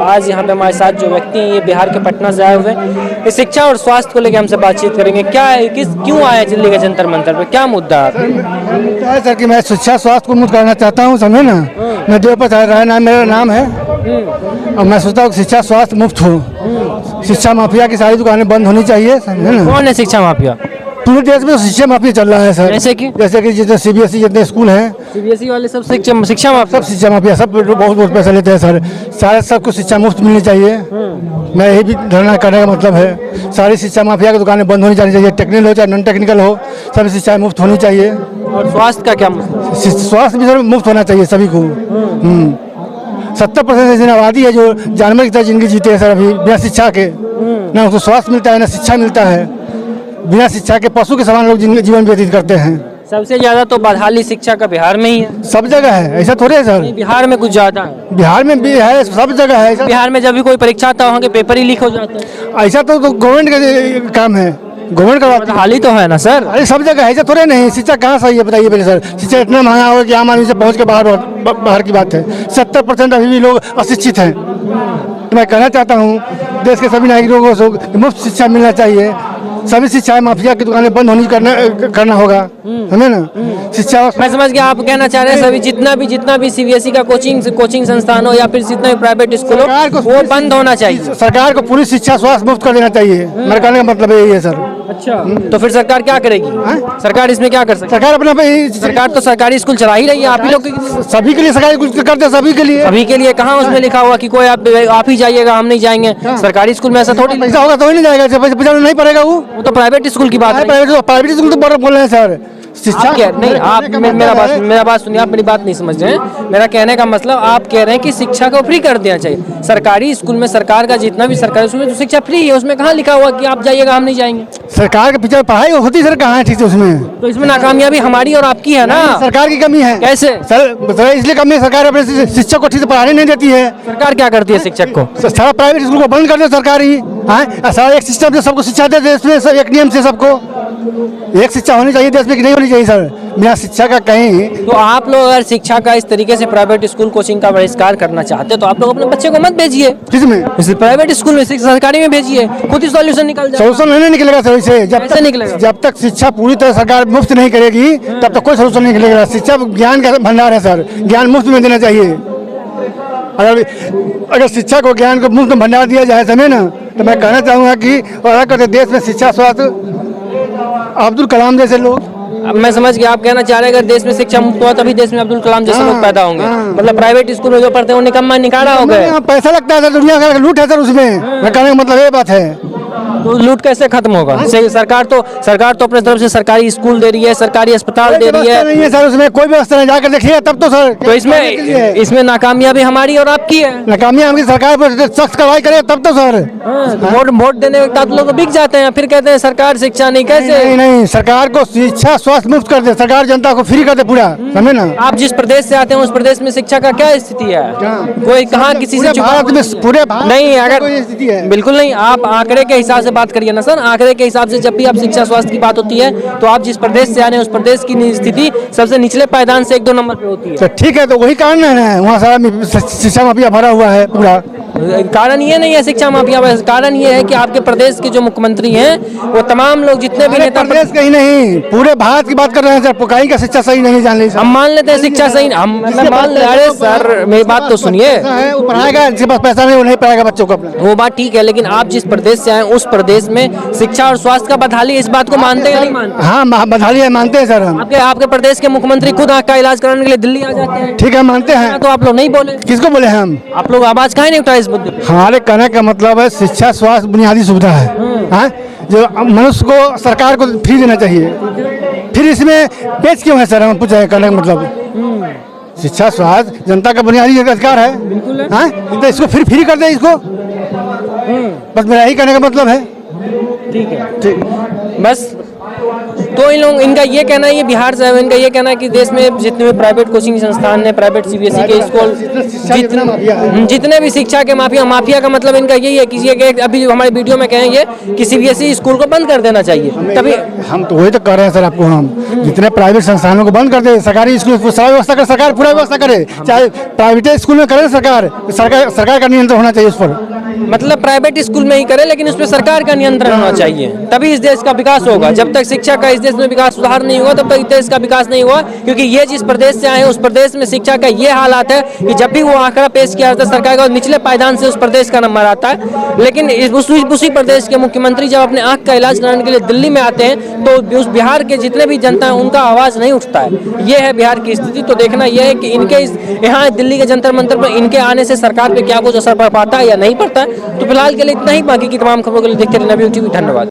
आज यहाँ पे हमारे साथ जो व्यक्ति हैं ये बिहार के पटना से आए हुए हैं। इस शिक्षा और स्वास्थ्य को लेकर हमसे बातचीत करेंगे। क्या है, क्यों आए दिल्ली के जंतर मंतर पे, क्या मुद्दा है? सर कि मैं शिक्षा स्वास्थ्य को मुक्त करना चाहता हूँ, समझे ना। मैं देव पर मेरा नाम है और मैं सोचता हूँ शिक्षा स्वास्थ्य मुफ्त हो। शिक्षा माफिया की सारी दुकानें बंद होनी चाहिए, समझे ना। कौन है शिक्षा माफिया? पूरे देश में शिक्षा माफिया चल रहा है सर। जैसे कि जितने CBSE जितने स्कूल हैं, CBSE वाले सब शिक्षा माफिया, सब शिक्षा माफिया, सब बहुत पैसा लेते हैं सर। सबको शिक्षा मुफ्त मिलनी चाहिए। मैं यही भी धरना करने का मतलब है, सारी शिक्षा माफिया की दुकानें बंद होनी चाहिए, टेक्निकल हो चाहे नॉन टेक्निकल हो, सब शिक्षा मुफ्त होनी चाहिए। और स्वास्थ्य का क्या मतलब? स्वास्थ्य भी सर मुफ्त होना चाहिए सभी को। 70% ऐसी आबादी है जो जानवर की तरह जिंदगी जीते हैं सर, अभी बिना शिक्षा के। ना उसको स्वास्थ्य मिलता है ना शिक्षा मिलता है। बिना शिक्षा के पशु के समान लोग जीवन व्यतीत करते हैं। सबसे ज्यादा तो बदहाली शिक्षा का बिहार में ही है। सब जगह है, ऐसा थोड़े है सर। बिहार में कुछ ज्यादा है। बिहार में भी है, सब जगह है ऐसा। बिहार में जब भी कोई परीक्षा आता है वहाँ के पेपर ही लीक हो जाते हैं। ऐसा तो गवर्नमेंट का काम है, गवर्नमेंट का बदहाली तो है ना सर। अरे सब जगह ऐसा थोड़े नहीं। शिक्षा कहाँ सही है बताइए पहले सर। शिक्षा इतना महंगा हो कि आम आदमी से पहुँच के बाहर की बात है। 70% अभी भी लोग अशिक्षित हैं। तो मैं कहना चाहता हूँ देश के सभी नागरिकों को मुफ्त शिक्षा मिलना चाहिए। सभी शिक्षा माफिया की दुकानें बंद होनी करना होगा, हमें ना। शिक्षा मैं समझ गया, आप कहना चाह रहे हैं सभी जितना भी CBSE का कोचिंग संस्थान हो या फिर जितना भी प्राइवेट स्कूल हो वो बंद होना चाहिए। सरकार को पूरी शिक्षा स्वास्थ्य मुफ्त कर देना चाहिए। मेरे कहने का मतलब यही है सर। अच्छा, तो फिर सरकार क्या करेगी? सरकार इसमें क्या कर सकती है? सरकार तो सरकारी स्कूल चला ही रही है। आप ही लोग सभी के लिए सरकारी स्कूल करते हैं, सभी के लिए कहाँ उसमें लिखा हुआ कि कोई आप ही जाइएगा हम नहीं जाएंगे? सरकारी स्कूल में ऐसा थोड़ी पैसा होगा तो ही नहीं जाएगा, पैसा नहीं पड़ेगा वो तो प्राइवेट स्कूल की बात है। प्राइवेट स्कूल तो बोल रहे हैं सर। शिक्षा नहीं, आप मेरा बात सुनिए, आप मेरी बात नहीं समझ रहे हैं। मेरा कहने का मतलब आप कह रहे हैं कि शिक्षा को फ्री कर देना चाहिए। सरकारी स्कूल में सरकार का जितना भी सरकारी स्कूल में तो शिक्षा फ्री है, उसमें कहाँ लिखा हुआ कि आप जाइएगा हम नहीं जाएंगे? सरकार के पीछे पढ़ाई होती सर, कहाँ है ठीक है उसमें? तो इसमें नाकामयाबी हमारी और आपकी है ना। सरकार की कमी है। कैसे सर इसलिए कमी है, सरकार अपने शिक्षक को ठीक से पढ़ाने नहीं देती है। सरकार क्या करती है शिक्षक को? सारा प्राइवेट स्कूल को बंद कर दे सरकार ही। सारा एक सिस्टम से सबको शिक्षा दे देश में, एक नियम से सबको एक शिक्षा होनी चाहिए देश में, कि नहीं होनी चाहिए सर? बिना शिक्षा का कहीं। तो आप लोग अगर शिक्षा का इस तरीके से प्राइवेट स्कूल कोचिंग का बहिष्कार करना चाहते तो आप लोग अपने बच्चे को मत भेजिए। किसमें? प्राइवेट स्कूल में, सरकारी में भेजिए, खुद ही सॉल्यूशन निकल जाएगा। सॉल्यूशन नहीं निकलेगा सर इसे। जब तक शिक्षा पूरी तरह सरकार मुफ्त नहीं करेगी तब तक कोई सॉल्यूशन नहीं निकलेगा। शिक्षा ज्ञान का भंडार है सर, ज्ञान मुफ्त में देना चाहिए। अगर शिक्षा को ज्ञान को मुफ्त भंडार दिया जाए समय ना, तो मैं कहना चाहूँगा कि और देश में शिक्षा स्वास्थ्य अब्दुल कलाम जैसे लोग। अब मैं समझ गया, आप कहना चाह रहे हैं अगर देश में शिक्षा मुफ्त हुआ तभी देश में अब्दुल कलाम जैसे लोग पैदा होंगे। मतलब प्राइवेट स्कूल में जो पढ़ते हैं वो निकम्मा निकाला हो गए। पैसा लगता है सर, दुनिया का लूट है सर उसमें। मैं कहने का मतलब ये बात है। तो लूट कैसे खत्म होगा? सरकार तो अपने तरफ से सरकारी स्कूल दे रही है, सरकारी अस्पताल दे रही है। नहीं है सर उसमें कोई व्यवस्था नहीं, जाकर देखिए तब तो सर। तो इसमें नाकामयाबी हमारी और आपकी है। नाकामयाबी हमारी, सरकार पर सख्त कार्रवाई करे तब तो सर। वोट देने के बाद लोग बिक जाते हैं, फिर कहते हैं सरकार शिक्षा नहीं। कैसे? नहीं, सरकार को शिक्षा स्वास्थ्य मुफ्त कर दे, सरकार जनता को फ्री कर दे पूरा, समझे ना। आप जिस प्रदेश से आते हैं उस प्रदेश में शिक्षा का क्या स्थिति है? कोई कहाँ किसी से भारत में पूरे नहीं, अगर बिल्कुल नहीं, आप आंकड़े के हिसाब से बात करिए ना सर। आंकड़े के हिसाब से जब भी आप शिक्षा स्वास्थ्य की बात होती है तो आप जिस प्रदेश से आने उस प्रदेश की स्थिति सबसे निचले पायदान से 1-2 नंबर पे होती है। ठीक है, तो वही कारण है वहाँ सारा शिक्षा माफिया भरा हुआ है पूरा। कारण ये नहीं है शिक्षा माफिया, कारण ये है कि आपके प्रदेश के जो मुख्यमंत्री हैं वो तमाम लोग जितने भी नेता, प्रदेश कहीं नहीं पूरे भारत की बात कर रहे हैं सर। कहीं का शिक्षा सही नहीं जान लीजिए। हम मान लेते हैं शिक्षा सही, हम मान ले। अरे सर मेरी बात तो सुनिए, वो पढ़ाएगा, जिसके पास पैसा नहीं वो नहीं पढ़ाएगा बच्चों को अपना। वो बात ठीक है, लेकिन आप जिस प्रदेश से आए उस प्रदेश में शिक्षा और स्वास्थ्य का बदहाली, इस बात को मानते हैं या नहीं मानते? हाँ बदहाली है, मानते हैं सर हम। आपके प्रदेश के मुख्यमंत्री खुद आँख का इलाज कराने के लिए दिल्ली आ जाते हैं। ठीक है, मानते हैं। तो आप लोग नहीं बोले? किसको बोले हम? आप लोग आवाज काहे नहीं उठाए इस मुद्दे पे? हमारे कहने का मतलब है शिक्षा स्वास्थ्य बुनियादी सुविधा है, जो मनुष्य को सरकार को फ्री देना चाहिए। फिर इसमें पेच क्यों है सर? हम पूछे कहने का मतलब शिक्षा स्वास्थ्य जनता का बुनियादी अधिकार है। तो इसको फिर फ्री कर दे इसको, बस मेरा यही कहने का मतलब है। ठीक है, ठीक, बस तो इन लोग इनका ये कहना है, ये बिहार से है, इनका ये कहना है कि देश में जितने भी प्राइवेट कोचिंग संस्थान है, प्राइवेट सीबीएसई के स्कूल, जितने भी शिक्षा के माफिया का मतलब इनका यही है कि ये अभी हमारे वीडियो में कहेंगे कि सीबीएसई स्कूल को बंद कर देना चाहिए। तभी हम तो वही तो कर रहे हैं सर आपको, हम जितने प्राइवेट संस्थानों को बंद कर दे, सरकारी स्कूल सारी व्यवस्था करे, सरकार पूरा व्यवस्था करे, चाहे प्राइवेट स्कूल में करे सरकार का नियंत्रण होना चाहिए उस पर। मतलब प्राइवेट स्कूल में ही करे, लेकिन उस पर सरकार का नियंत्रण होना चाहिए, तभी इस देश का विकास होगा। जब तक शिक्षा का इस देश में विकास सुधार नहीं होगा, तब तक इस देश का विकास नहीं हुआ। क्योंकि ये जिस प्रदेश से आए हैं, उस प्रदेश में शिक्षा का ये हालात है कि जब भी वो आंकड़ा पेश किया जाता है सरकार का, निचले पायदान से उस प्रदेश का नंबर आता है। लेकिन उसी प्रदेश के मुख्यमंत्री जब अपने आंख का इलाज कराने के लिए दिल्ली में आते हैं, तो उस बिहार के जितने भी जनता है उनका आवाज नहीं उठता है। ये है बिहार की स्थिति। तो देखना यह है कि इनके यहाँ दिल्ली के जंतर मंतर पर इनके आने से सरकार पे क्या कुछ असर पड़ पाता है या नहीं पड़ता है। तो फिलहाल के लिए इतना ही, बाकी की तमाम खबरों के लिए देखते रहना नवयुग टीवी। धन्यवाद।